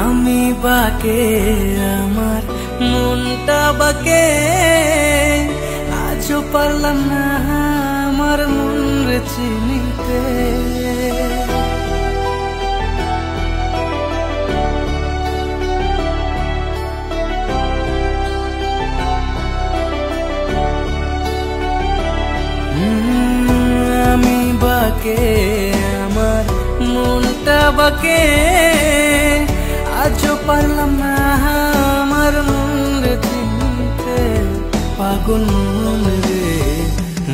আমি বাকে আমার মনটা বাকে আজও পারলাম না আমার মন রে চিনিতে। আমি বাকে আমার মনটা বাকে আজও পারলাম না আমার মন রে চিনতে। পাগল মন রে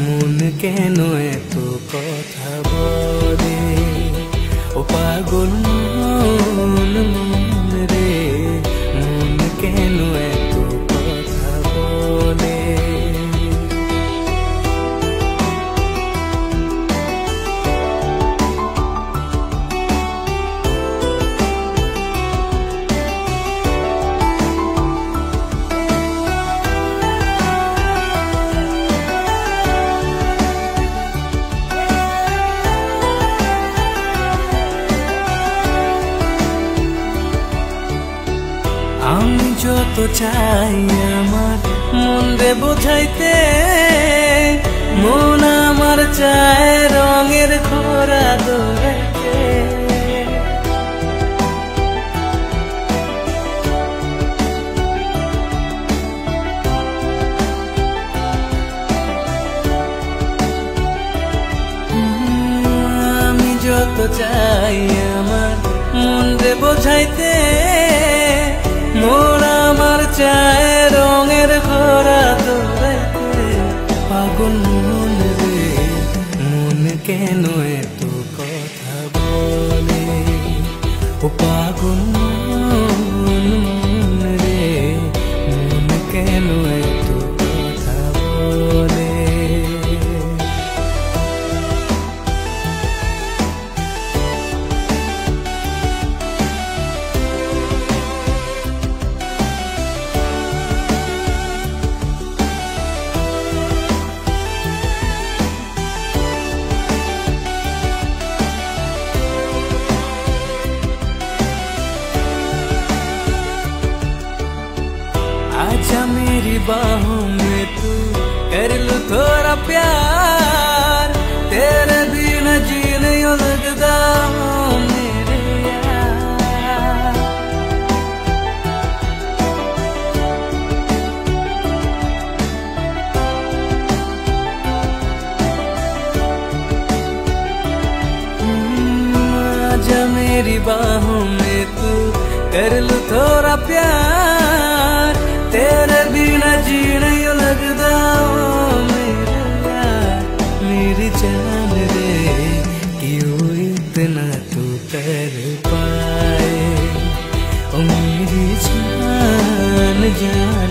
মন কেন এত কথা বলে, ও পাগল মন রে মন কেন এত কথা বলে। আমি যত চাই আমার মন রে বোঝাইতে, মন আমার চায় রঙের খোরা দৌড়াইতে। আমি যত চাই আমার মন রে বোঝাইতে, মন আমার চায় রঙের খোরা দৌড়াইতে। পাগল মন রে মন কেন এত কথা বলে, ও পাগল মন রে মন কেন এত কথা বলে। आजा मेरी बाहों में तू कर लूं थोड़ा प्यार, तेरे बिना जी नहीं लगता मेरे यार। आजा मेरी बाहों में तू कर लूं थोड़ा प्यार, तेरे बिना जी नहीं लगता मेरे यार। मेरी जान रे क्यों इतना तू कर पाए, ओ मेरी जान जान